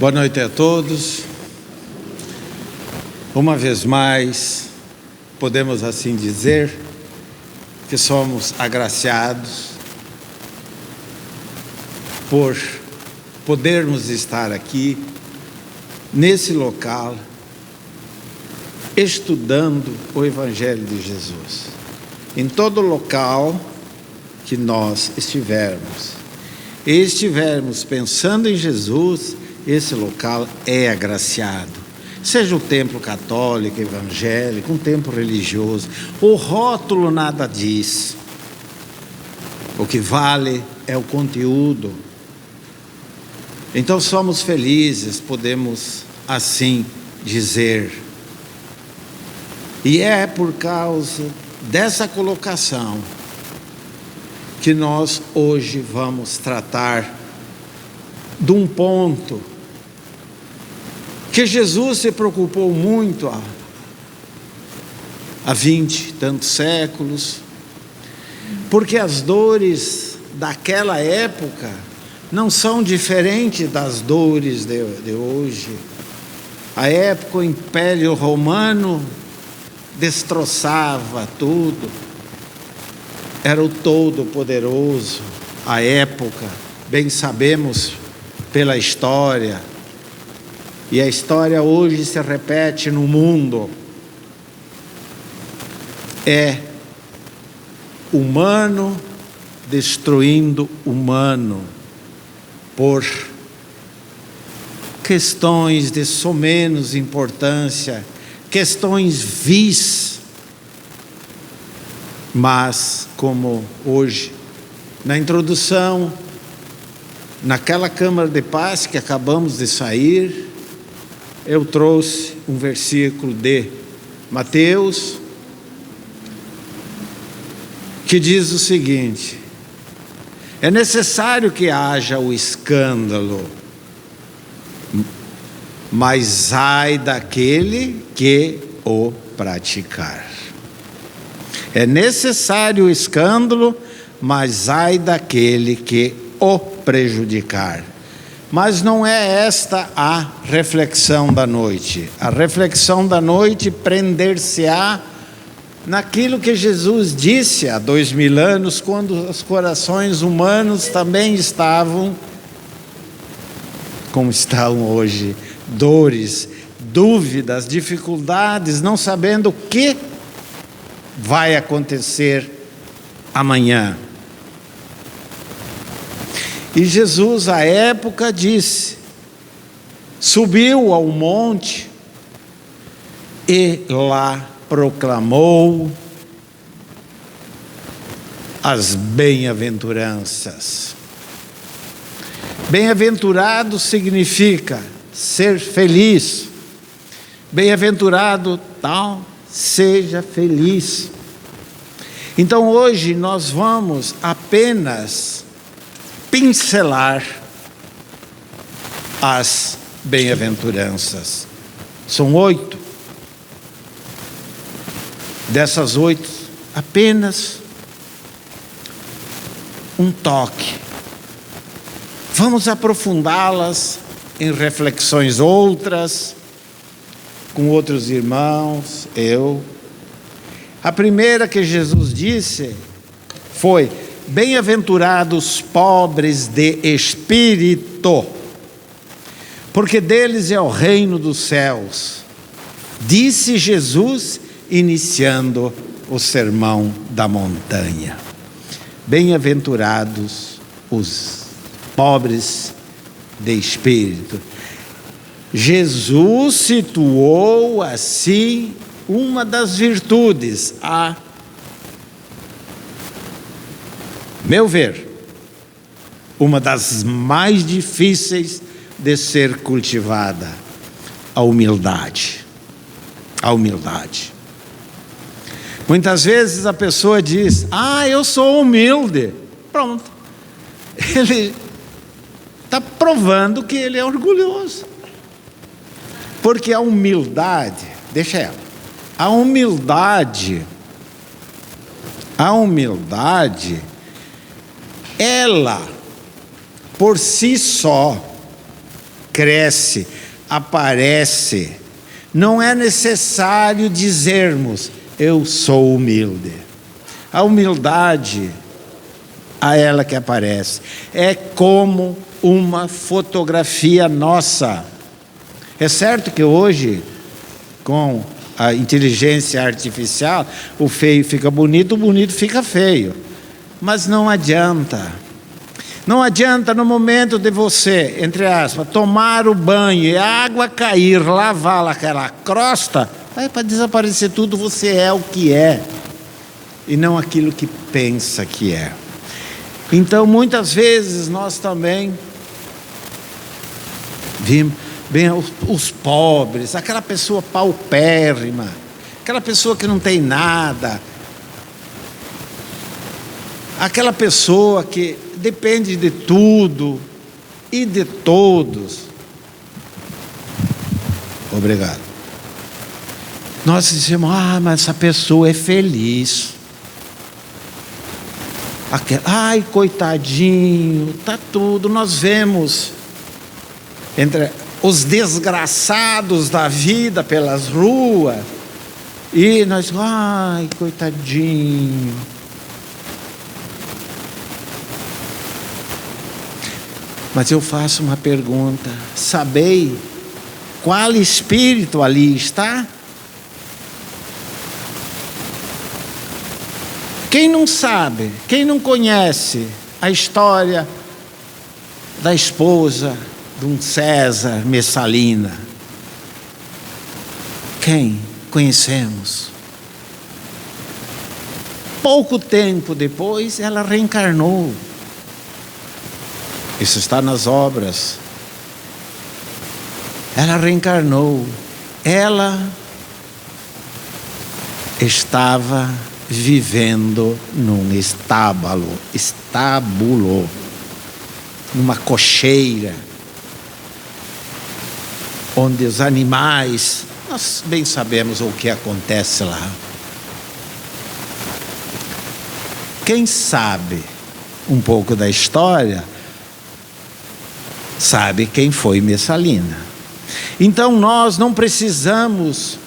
Boa noite a todos. Uma vez mais, podemos assim dizer que somos agraciados por podermos estar aqui, nesse local, estudando o Evangelho de Jesus. Em todo local que nós estivermos pensando em Jesus, esse local é agraciado. Seja o templo católico, evangélico, um templo religioso, o rótulo nada diz. O que vale é o conteúdo. Então somos felizes, podemos assim dizer. E é por causa dessa colocação que nós hoje vamos tratar de um ponto que Jesus se preocupou muito há 20 e tantos séculos, porque as dores daquela época não são diferentes das dores de hoje. A época, o Império Romano destroçava tudo, era o Todo-Poderoso. A época, bem sabemos pela história, e a história hoje se repete no mundo, é humano destruindo humano, por questões de somenos importância, questões vis, mas como hoje, na introdução, naquela Câmara de Paz que acabamos de sair, eu trouxe um versículo de Mateus, que diz o seguinte: é necessário que haja o escândalo, mas ai daquele que o praticar. É necessário o escândalo, mas ai daquele que o prejudicar. Mas não é esta a reflexão da noite. A reflexão da noite prender-se-á naquilo que Jesus disse há 2000 anos, quando os corações humanos também estavam como estão hoje, dores, dúvidas, dificuldades, não sabendo o que vai acontecer amanhã. E Jesus, à época, disse, subiu ao monte e lá proclamou as bem-aventuranças. Bem-aventurado significa ser feliz. Bem-aventurado tal, seja feliz. Então hoje nós vamos apenas pincelar as bem-aventuranças. São 8. Dessas 8, apenas um toque. Vamos aprofundá-las em reflexões outras, com outros irmãos, eu. A primeira que Jesus disse foi: bem-aventurados pobres de espírito, porque deles é o reino dos céus. Disse Jesus, iniciando o sermão da montanha. Bem-aventurados os pobres de espírito. Jesus situou assim uma das virtudes, a meu ver, uma das mais difíceis de ser cultivada, a humildade. A humildade. Muitas vezes a pessoa diz: eu sou humilde. Pronto. Ele está provando que ele é orgulhoso. Porque a humildade, deixa ela, a humildade, ela, por si só, cresce, aparece. Não é necessário dizermos, eu sou humilde. A humildade, a ela que aparece, é como uma fotografia nossa. É certo que hoje, com a inteligência artificial, o feio fica bonito, o bonito fica feio. Mas não adianta. Não adianta no momento de você, entre aspas, tomar o banho e a água cair, lavar aquela crosta, vai para desaparecer tudo, você é o que é, e não aquilo que pensa que é. Então, muitas vezes, nós também vimos bem os pobres, aquela pessoa paupérrima, aquela pessoa que não tem nada, aquela pessoa que depende de tudo e de todos. Obrigado. Nós dizemos, mas essa pessoa é feliz. Ai, coitadinho, tá tudo. Nós vemos entre os desgraçados da vida pelas ruas e nós, ai, coitadinho. Mas eu faço uma pergunta: sabei qual espírito ali está? Quem não sabe, quem não conhece a história da esposa de um César Messalina? Quem conhecemos? Pouco tempo depois, ela reencarnou. Isso está nas obras. Ela reencarnou. Ela estava vivendo num estábulo, numa cocheira, onde os animais, nós bem sabemos o que acontece lá. Quem sabe um pouco da história, sabe quem foi Messalina. Então nós não precisamos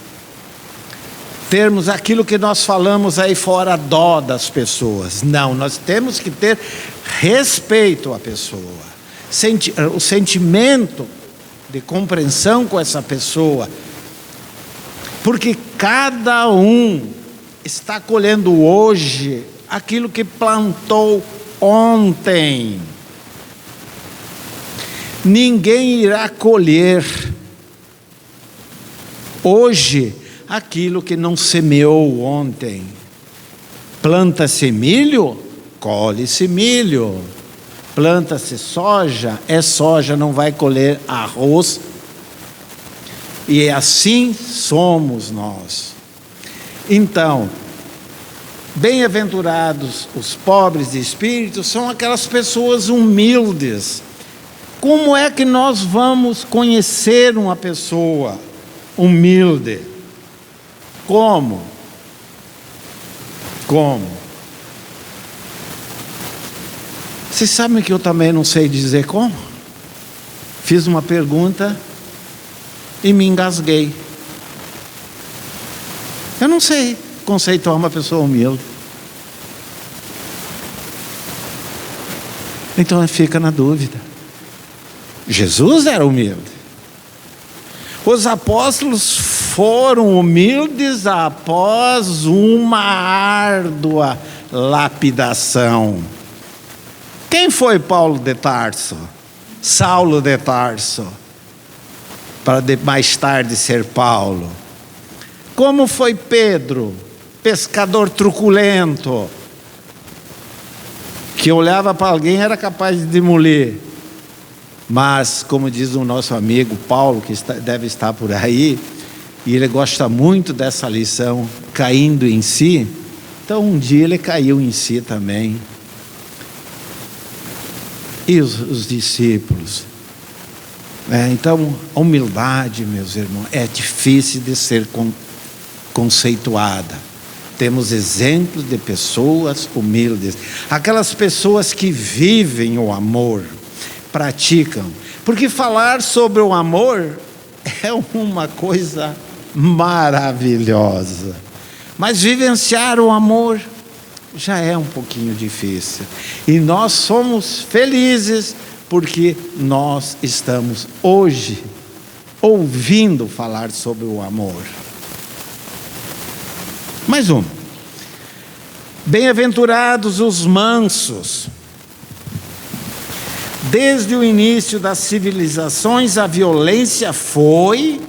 termos aquilo que nós falamos aí fora, dó das pessoas. Não, nós temos que ter respeito à pessoa, o sentimento de compreensão com essa pessoa, porque cada um está colhendo hoje aquilo que plantou ontem. Ninguém irá colher hoje aquilo que não semeou ontem. Planta-se milho, colhe-se milho. Planta-se soja, é soja, não vai colher arroz. E assim somos nós. Então, bem-aventurados os pobres de espírito, são aquelas pessoas humildes. Como é que nós vamos conhecer uma pessoa humilde? Como? Vocês sabem que eu também não sei dizer como? Fiz uma pergunta e me engasguei. Eu não sei conceituar uma pessoa humilde. Então fica na dúvida. Jesus era humilde. Os apóstolos foram humildes após uma árdua lapidação. Quem foi Paulo de Tarso? Saulo de Tarso, para mais tarde ser Paulo. Como foi Pedro, pescador truculento, que olhava para alguém e era capaz de demolir. Mas, como diz o nosso amigo Paulo, que deve estar por aí, e ele gosta muito dessa lição, caindo em si. Então um dia ele caiu em si também. E os discípulos? Então a humildade, meus irmãos, é difícil de ser conceituada. Temos exemplos de pessoas humildes, aquelas pessoas que vivem o amor, praticam. Porque falar sobre o amor é uma coisa maravilhosa, mas vivenciar o amor já é um pouquinho difícil. E nós somos felizes porque nós estamos hoje ouvindo falar sobre o amor. Mais um. Bem-aventurados os mansos. Desde o início das civilizações, a violência foi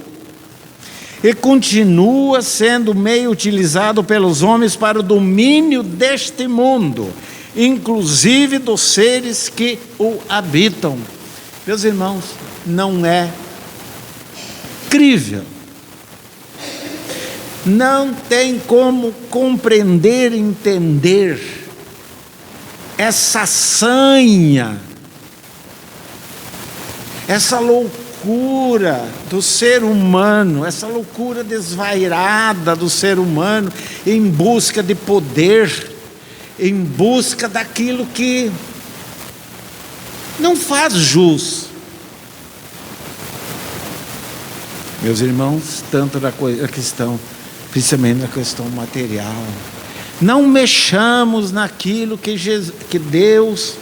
e continua sendo meio utilizado pelos homens para o domínio deste mundo, inclusive dos seres que o habitam. Meus irmãos, não é crível. Não tem como compreender, entender essa sanha, essa loucura do ser humano, essa loucura desvairada do ser humano em busca de poder, em busca daquilo que não faz jus. Meus irmãos, tanto na questão, principalmente na questão material, não mexamos naquilo que Deus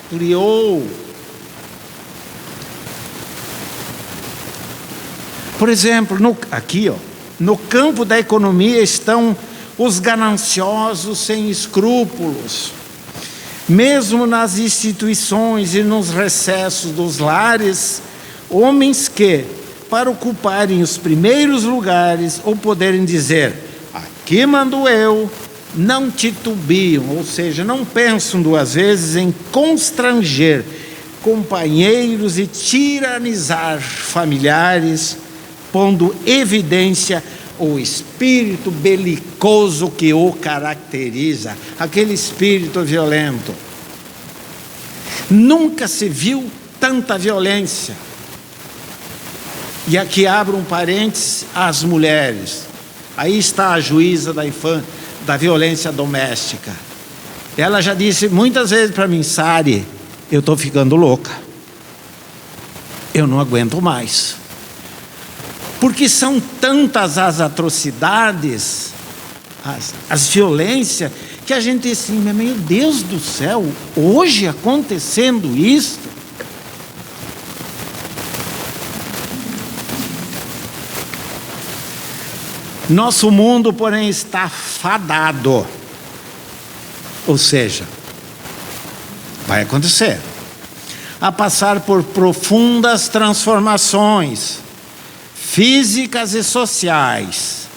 criou. Por exemplo, no campo da economia estão os gananciosos sem escrúpulos. Mesmo nas instituições e nos recessos dos lares, homens que, para ocuparem os primeiros lugares ou poderem dizer, aqui mando eu, não titubeam, ou seja, não pensam duas vezes em constranger companheiros e tiranizar familiares, pondo evidência o espírito belicoso que o caracteriza, aquele espírito violento. Nunca se viu tanta violência. E aqui abro um parênteses às mulheres. Aí está a juíza da violência doméstica. Ela já disse muitas vezes para mim, Sari, eu estou ficando louca. Eu não aguento mais. Porque são tantas as atrocidades, as violências, que a gente diz assim, meu Deus do céu, hoje acontecendo isso. Nosso mundo, porém, está fadado. Ou seja, vai acontecer a passar por profundas transformações físicas e sociais.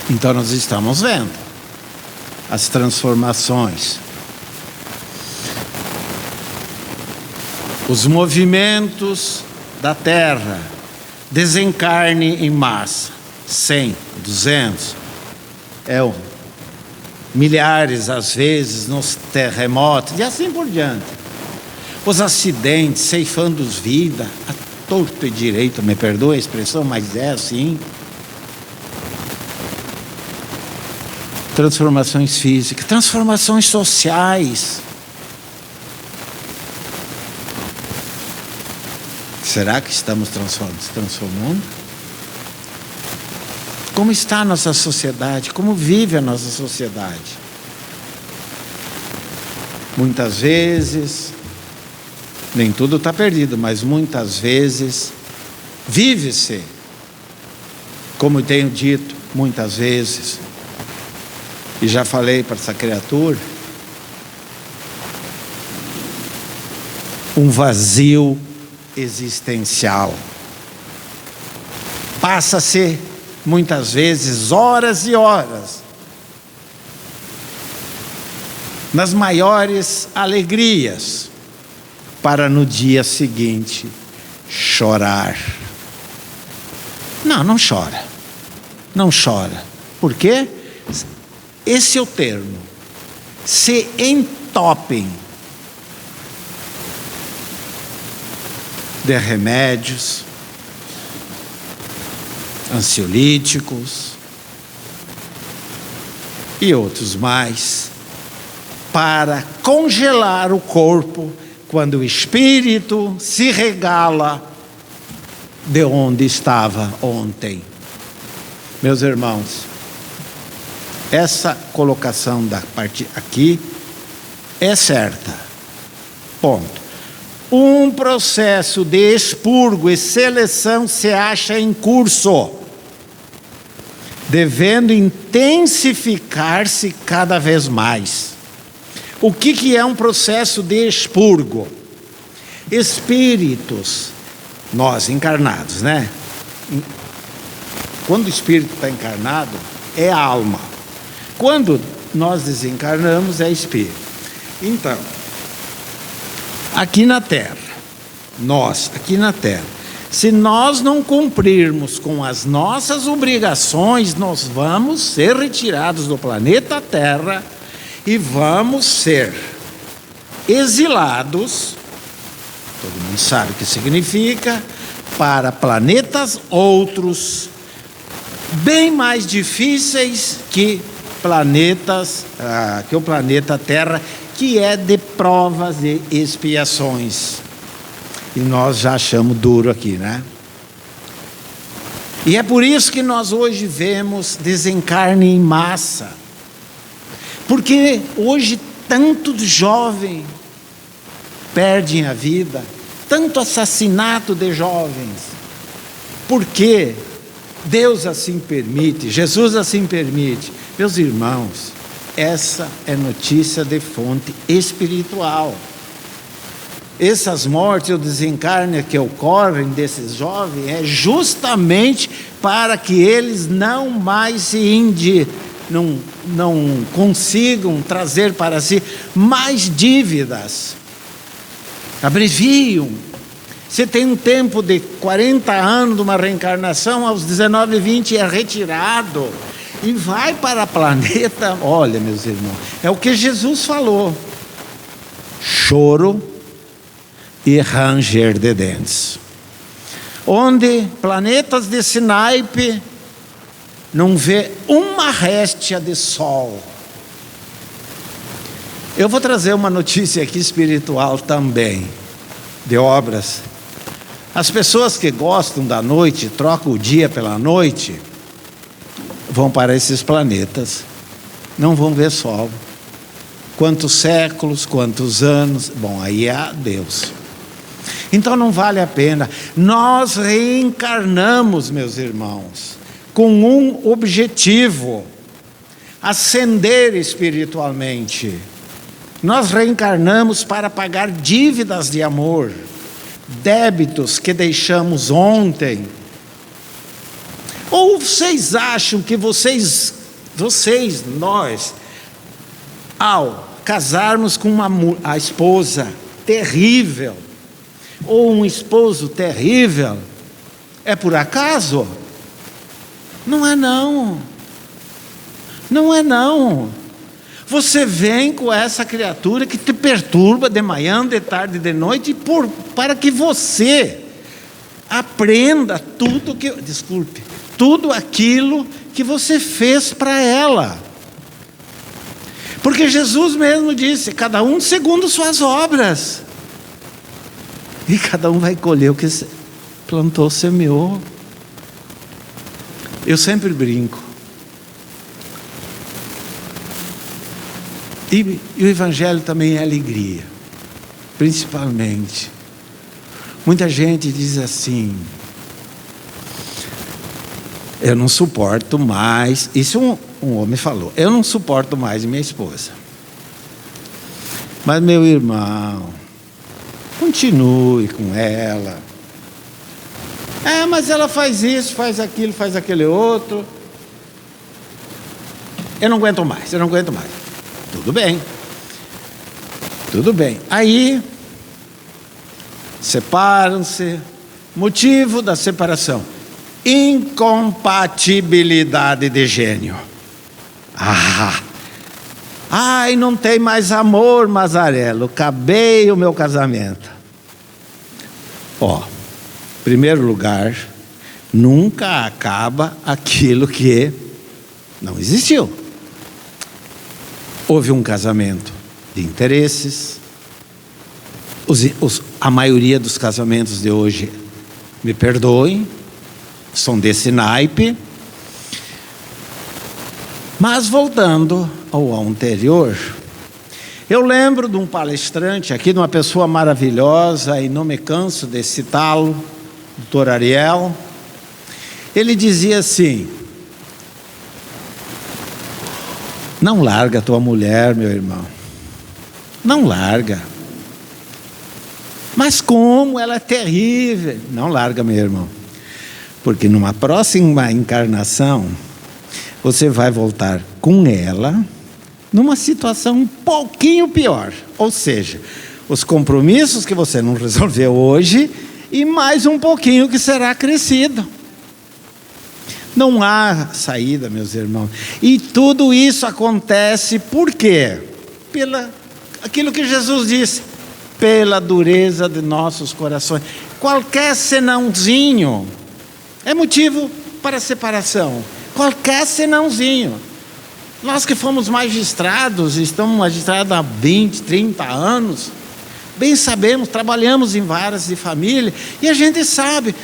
Então nós estamos vendo as transformações, os movimentos da Terra, desencarne em massa, 100, 200, milhares às vezes nos terremotos e assim por diante. Os acidentes ceifando vidas, torto e direito, me perdoa a expressão, mas é assim. Transformações físicas, transformações sociais. Será que estamos transformando? Como está a nossa sociedade? Como vive a nossa sociedade? Muitas vezes, nem tudo está perdido, mas muitas vezes vive-se, como eu tenho dito muitas vezes, e já falei para essa criatura, um vazio existencial. Passa-se muitas vezes horas e horas nas maiores alegrias, para no dia seguinte chorar. Não chora. Não chora. Por quê? Esse é o termo. Se entopem de remédios, ansiolíticos e outros mais, para congelar o corpo, quando o espírito se regala de onde estava ontem. Meus irmãos, essa colocação da parte aqui é certa. Ponto. Um processo de expurgo e seleção se acha em curso, devendo intensificar-se cada vez mais. O que é um processo de expurgo? Espíritos, nós encarnados, né? Quando o espírito está encarnado, é alma. Quando nós desencarnamos, é espírito. Então, aqui na Terra, se nós não cumprirmos com as nossas obrigações, nós vamos ser retirados do planeta Terra e vamos ser exilados, todo mundo sabe o que significa, para planetas outros, bem mais difíceis que o planeta Terra, que é de provas e expiações. E nós já achamos duro aqui, né? E é por isso que nós hoje vemos desencarne em massa. Porque hoje tanto jovem perdem a vida, tanto assassinato de jovens. Porque Deus assim permite, Jesus assim permite. Meus irmãos, essa é notícia de fonte espiritual. Essas mortes ou desencarne que ocorrem desses jovens é justamente para que eles não mais não consigam trazer para si mais dívidas. Abreviam. Você tem um tempo de 40 anos de uma reencarnação, aos 19, 20 é retirado e vai para o planeta. Olha, meus irmãos, é o que Jesus falou: choro e ranger de dentes. Onde planetas desse naipe não vê uma réstia de sol. Eu vou trazer uma notícia aqui espiritual também, de obras. As pessoas que gostam da noite, trocam o dia pela noite, vão para esses planetas, não vão ver sol. Quantos séculos, quantos anos, bom, aí é a Deus. Então não vale a pena. Nós reencarnamos, meus irmãos, com um objetivo: ascender espiritualmente. Nós reencarnamos para pagar dívidas de amor, débitos que deixamos ontem. Ou vocês acham que nós, ao casarmos com a esposa terrível, ou um esposo terrível, é por acaso? Não é não. Não é não. Você vem com essa criatura que te perturba de manhã, de tarde, de noite, para que você aprenda tudo aquilo que você fez para ela. Porque Jesus mesmo disse: cada um segundo suas obras. E cada um vai colher o que plantou, semeou. Eu sempre brinco. E o Evangelho também é alegria, principalmente. Muita gente diz assim: eu não suporto mais. Isso um homem falou: eu não suporto mais minha esposa. Mas, meu irmão, continue com ela. Mas ela faz isso, faz aquilo, faz aquele outro. Eu não aguento mais. Tudo bem. Aí, separam-se. Motivo da separação: incompatibilidade de gênio. Não tem mais amor, Mazarelo. Acabei o meu casamento. Primeiro lugar, nunca acaba aquilo que não existiu. Houve um casamento de interesses, A maioria dos casamentos de hoje, me perdoem, são desse naipe. Mas voltando ao anterior, eu lembro de um palestrante aqui, de uma pessoa maravilhosa, e não me canso de citá-lo, Dr. Ariel. Ele dizia assim: não larga a tua mulher, meu irmão, não larga. Mas como ela é terrível. Não larga, meu irmão, porque numa próxima encarnação você vai voltar com ela numa situação um pouquinho pior. Ou seja, os compromissos que você não resolveu hoje e mais um pouquinho que será crescido. Não há saída, meus irmãos. E tudo isso acontece por quê? Aquilo que Jesus disse, pela dureza de nossos corações. Qualquer senãozinho é motivo para separação. Qualquer senãozinho. Nós que fomos magistrados, estamos magistrados há 20, 30 anos, bem sabemos, trabalhamos em varas de família, e a gente sabe,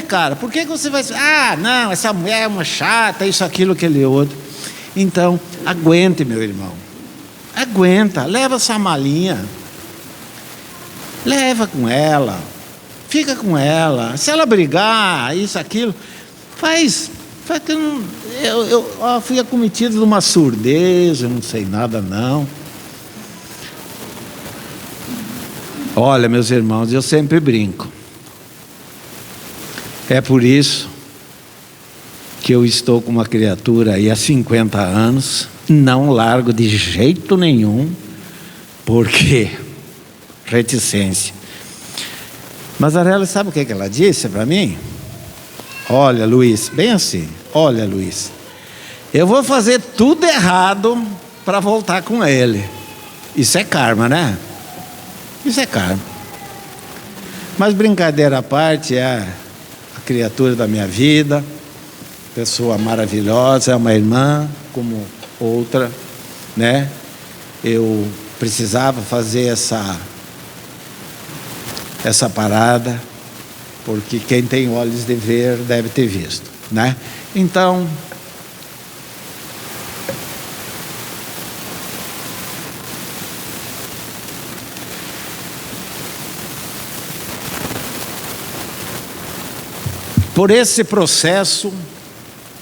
cara, por que você vai... não, essa mulher é uma chata, isso, aquilo, aquele outro. Então, aguente, meu irmão. Aguenta, leva essa malinha. Leva com ela. Fica com ela. Se ela brigar, isso, aquilo, faz que eu fui acometido de uma surdez, eu não sei nada não. Olha, meus irmãos, eu sempre brinco. É por isso que eu estou com uma criatura aí há 50 anos, não largo de jeito nenhum, porque reticência. Mas a Arela, sabe o que ela disse para mim? Olha, Luiz, bem assim, olha, Luiz, eu vou fazer tudo errado para voltar com ele. Isso é karma, né? Isso é karma. Mas brincadeira à parte, é a criatura da minha vida, pessoa maravilhosa, é uma irmã como outra, né? Eu precisava fazer essa parada, porque quem tem olhos de ver deve ter visto, né? Então, por esse processo,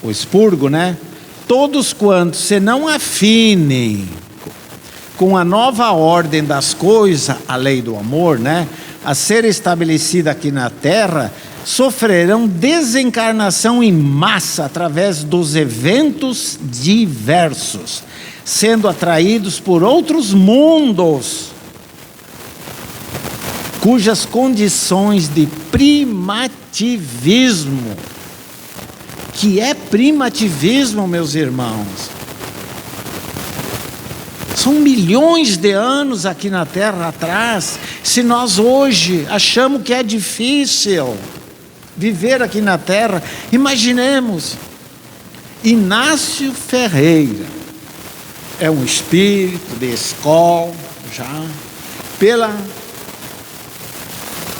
o expurgo, né? Todos quantos se não afinem com a nova ordem das coisas, a lei do amor, né? A ser estabelecida aqui na terra, sofrerão desencarnação em massa através dos eventos diversos, sendo atraídos por outros mundos, cujas condições de primativismo, que é primativismo, meus irmãos, são milhões de anos aqui na Terra atrás. Se nós hoje achamos que é difícil viver aqui na Terra, imaginemos. Inácio Ferreira é um espírito de escola, já, pela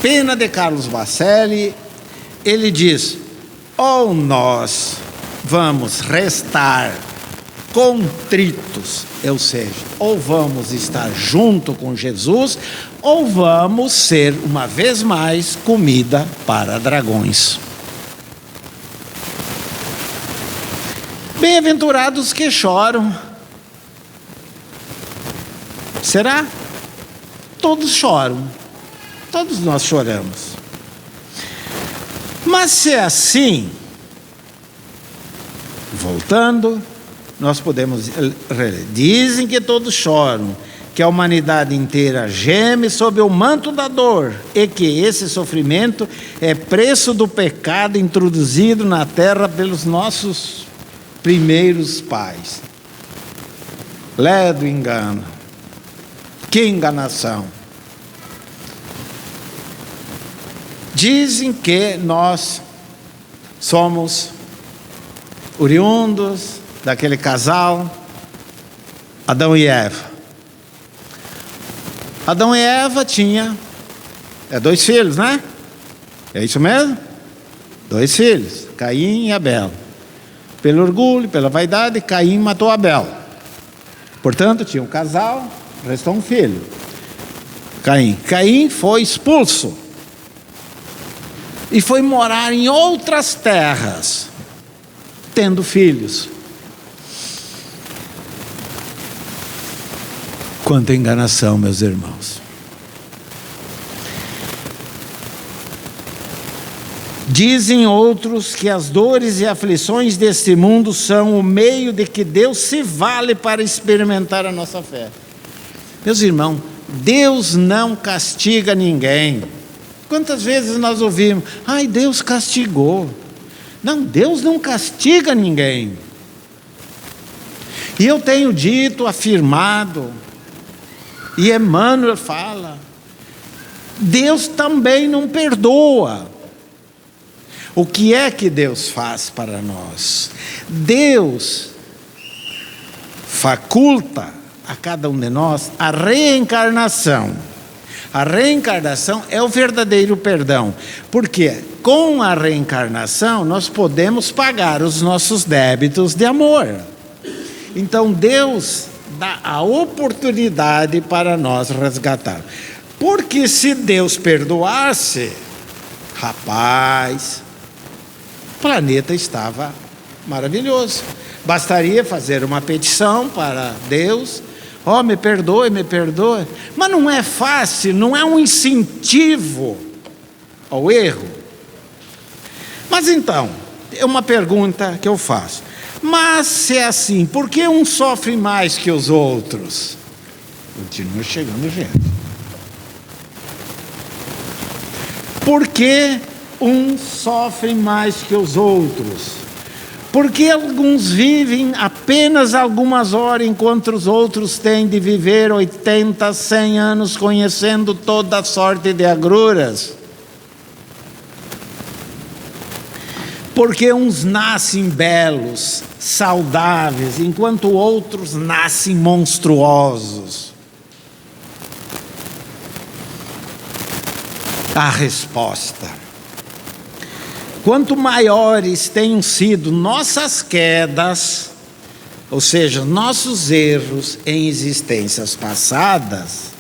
pena de Carlos Bacelli, ele diz: ou nós vamos restar contritos, ou seja, ou vamos estar junto com Jesus, ou vamos ser, uma vez mais, comida para dragões. Bem-aventurados que choram. Será? Todos choram. Todos nós choramos. Mas se é assim, voltando, nós podemos... Dizem que todos choram, que a humanidade inteira geme sob o manto da dor, e que esse sofrimento é preço do pecado introduzido na terra pelos nossos primeiros pais. Ledo engano. Que enganação. Dizem que nós somos oriundos daquele casal, Adão e Eva. Adão e Eva tinham É 2 filhos, né? É isso mesmo? 2 filhos, Caim e Abel. Pelo orgulho, pela vaidade, Caim matou Abel. Portanto, tinha um casal, restou um filho, Caim. Caim foi expulso e foi morar em outras terras, tendo filhos. Quanta enganação, meus irmãos. Dizem outros que as dores e aflições deste mundo são o meio de que Deus se vale para experimentar a nossa fé. Meus irmãos, Deus não castiga ninguém. Quantas vezes nós ouvimos: ai, Deus castigou. Não, Deus não castiga ninguém. E eu tenho dito, afirmado, e Emmanuel fala, Deus também não perdoa. O que é que Deus faz para nós? Deus faculta a cada um de nós a reencarnação. A reencarnação é o verdadeiro perdão, porque com a reencarnação nós podemos pagar os nossos débitos de amor. Então Deus dá a oportunidade para nós resgatar. Porque se Deus perdoasse, rapaz, o planeta estava maravilhoso. Bastaria fazer uma petição para Deus: ó, me perdoe, me perdoe. Mas não é fácil, não é um incentivo ao erro. Mas então, é uma pergunta que eu faço. Mas se é assim, por que um sofre mais que os outros? Continua chegando gente. Por que um sofre mais que os outros? Porque alguns vivem apenas algumas horas, enquanto os outros têm de viver 80, 100 anos conhecendo toda sorte de agruras. Porque uns nascem belos, saudáveis, enquanto outros nascem monstruosos. A resposta: quanto maiores tenham sido nossas quedas, ou seja, nossos erros em existências passadas,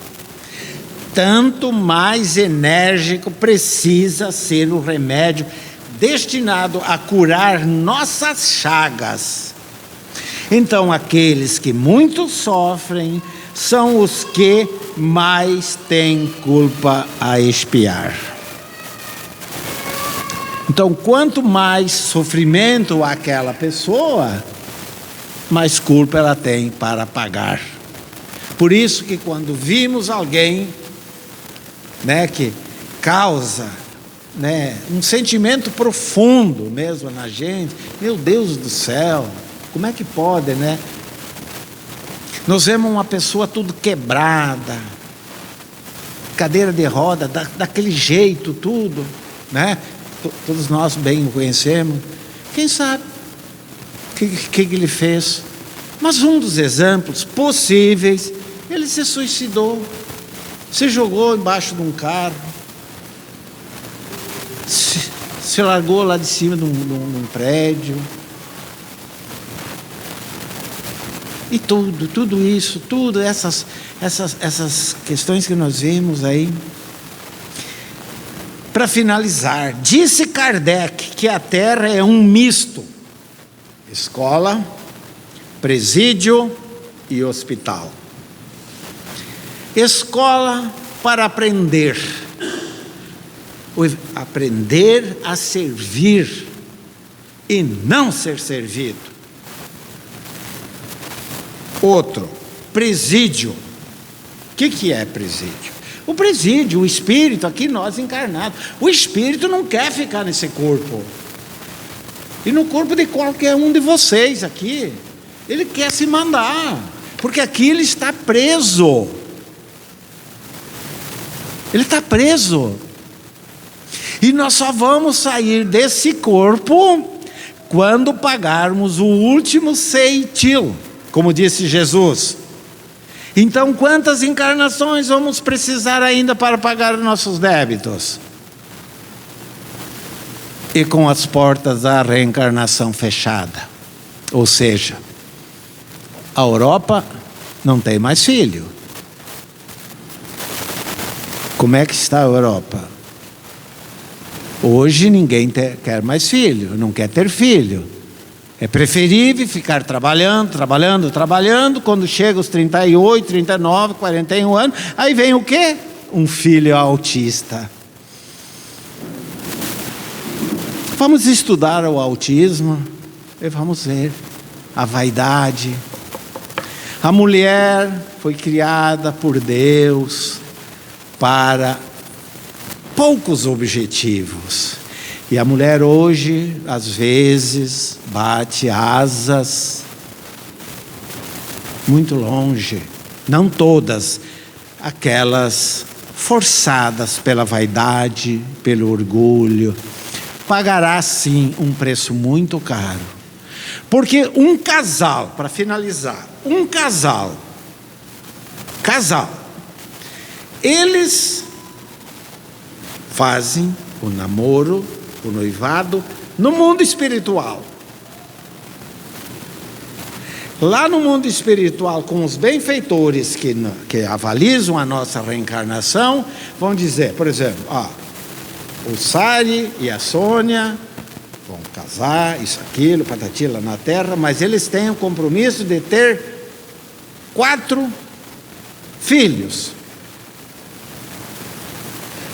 tanto mais enérgico precisa ser o remédio destinado a curar nossas chagas. Então, aqueles que muito sofrem são os que mais têm culpa a expiar. Então, quanto mais sofrimento aquela pessoa, mais culpa ela tem para pagar. Por isso que quando vimos alguém, que causa, um sentimento profundo mesmo na gente, meu Deus do céu, como é que pode, Nós vemos uma pessoa tudo quebrada, cadeira de roda, daquele jeito tudo, Todos nós bem o conhecemos. Quem sabe o que ele fez? Mas um dos exemplos possíveis, ele se suicidou, se jogou embaixo de um carro, se largou lá de cima de um prédio. E tudo isso, essas questões que nós vimos aí. Para finalizar, disse Kardec que a Terra é um misto: escola, presídio e hospital. Escola para aprender a servir e não ser servido. Outro, presídio. O que é presídio? O presídio, o espírito, aqui nós encarnados, o espírito não quer ficar nesse corpo, e no corpo de qualquer um de vocês aqui, ele quer se mandar, porque aqui ele está preso, e nós só vamos sair desse corpo quando pagarmos o último ceitil, como disse Jesus. Então, quantas encarnações vamos precisar ainda para pagar nossos débitos? E com as portas da reencarnação fechada. Ou seja, a Europa não tem mais filho. Como é que está a Europa? Hoje ninguém quer mais filho, não quer ter filho. É preferível ficar trabalhando. Quando chega os 38, 39, 41 anos, aí vem o quê? Um filho autista. Vamos estudar o autismo e vamos ver a vaidade. A mulher foi criada por Deus para poucos objetivos. E a mulher hoje, às vezes, bate asas muito longe. Não todas, aquelas forçadas pela vaidade, pelo orgulho. Pagará sim um preço muito caro. Porque um casal, para finalizar, casal, eles fazem o namoro, o noivado, no mundo espiritual. Lá no mundo espiritual, com os benfeitores que avalizam a nossa reencarnação, vão dizer, por exemplo, o Sari e a Sônia vão casar, isso, aquilo, patati lá na terra, mas eles têm o compromisso de ter 4 filhos.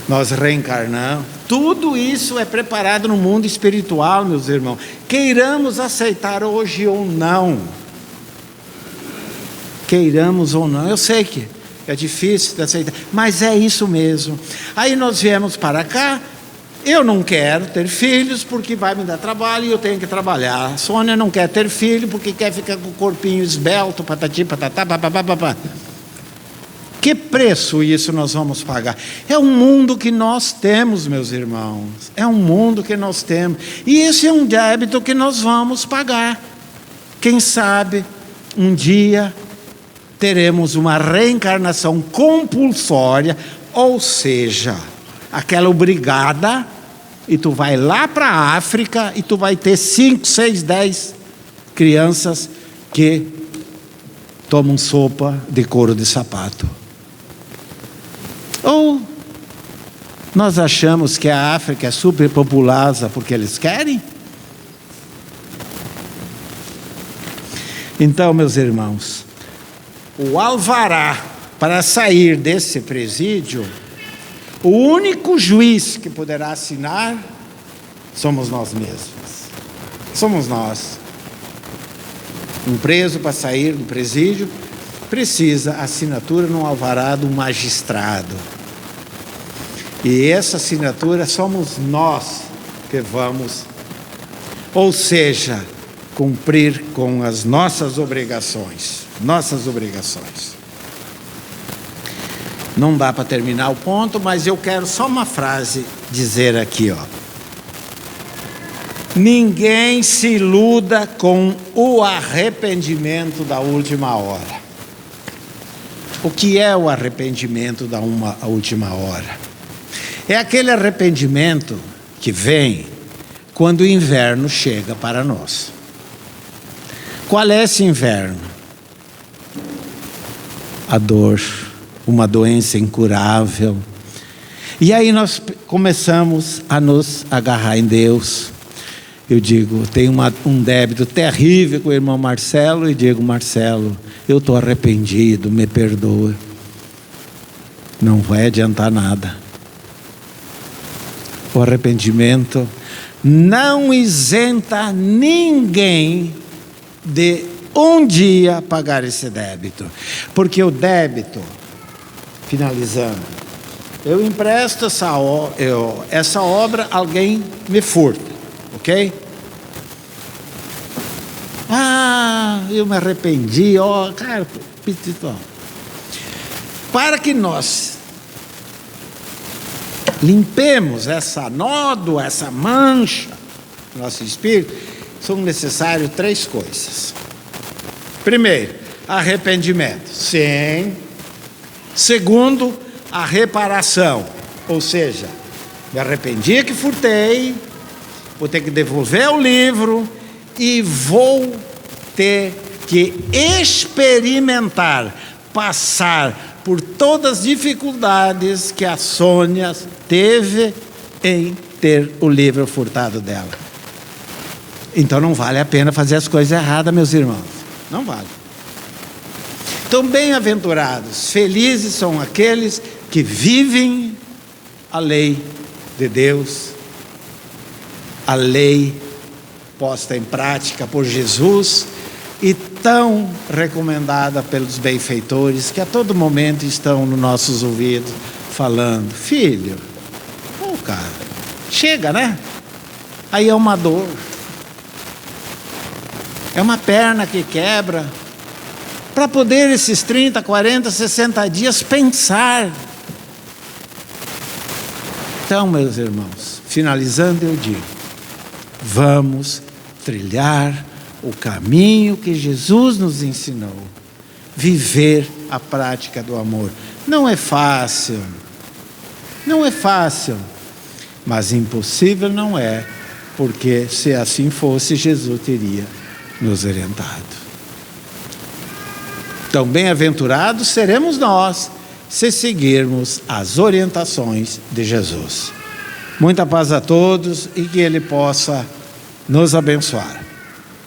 Nós reencarnamos. Tudo isso é preparado no mundo espiritual, meus irmãos. Queiramos aceitar hoje ou não. Queiramos ou não. Eu sei que é difícil de aceitar, mas é isso mesmo. Aí nós viemos para cá. Eu não quero ter filhos porque vai me dar trabalho e eu tenho que trabalhar. A Sônia não quer ter filho porque quer ficar com o corpinho esbelto, patati, patatá, papapá. Que preço isso nós vamos pagar? É um mundo que nós temos, meus irmãos. É um mundo que nós temos. E esse é um débito que nós vamos pagar. Quem sabe, um dia, teremos uma reencarnação compulsória, ou seja, aquela obrigada, e tu vai lá para a África, e tu vai ter 5, 6, 10 crianças que tomam sopa de couro de sapato. Ou nós achamos que a África é superpopulosa porque eles querem? Então, meus irmãos, o alvará para sair desse presídio, o único juiz que poderá assinar somos nós mesmos. Somos nós. Um preso para sair do presídio precisa assinatura no alvará do magistrado. E essa assinatura somos nós que vamos, ou seja, cumprir com as nossas obrigações. Não dá para terminar o ponto, mas eu quero só uma frase dizer aqui, Ninguém se iluda com o arrependimento da última hora. O que é o arrependimento da última hora? É aquele arrependimento que vem quando o inverno chega para nós. Qual é esse inverno? A dor, uma doença incurável. E aí nós começamos a nos agarrar em Deus. Eu digo, tenho um débito terrível com o irmão Marcelo, e digo, Marcelo, eu estou arrependido, me perdoa. Não vai adiantar nada. O arrependimento não isenta ninguém de um dia pagar esse débito. Porque o débito, finalizando, eu empresto essa obra, alguém me furta, ok? Eu me arrependi, cara, para que nós limpemos essa nódoa, essa mancha no nosso espírito, são necessárias 3 coisas. Primeiro, arrependimento. Sim. Segundo, a reparação. Ou seja, me arrependi que furtei, vou ter que devolver o livro e vou ter que experimentar, passar por todas as dificuldades que a Sônia teve em ter o livro furtado dela. Então não vale a pena fazer as coisas erradas, meus irmãos. Não vale. Então, bem-aventurados, felizes são aqueles que vivem a lei de Deus, a lei posta em prática por Jesus e tão recomendada pelos benfeitores que a todo momento estão nos nossos ouvidos falando: filho, cara, chega, né? Aí é uma dor, é uma perna que quebra, para poder esses 30, 40, 60 dias pensar. Então, meus irmãos, finalizando eu digo, vamos trilhar o caminho que Jesus nos ensinou, viver a prática do amor. Não é fácil, mas impossível não é, porque se assim fosse, Jesus teria nos orientado. Então, bem-aventurados seremos nós, se seguirmos as orientações de Jesus. Muita paz a todos e que Ele possa nos abençoar.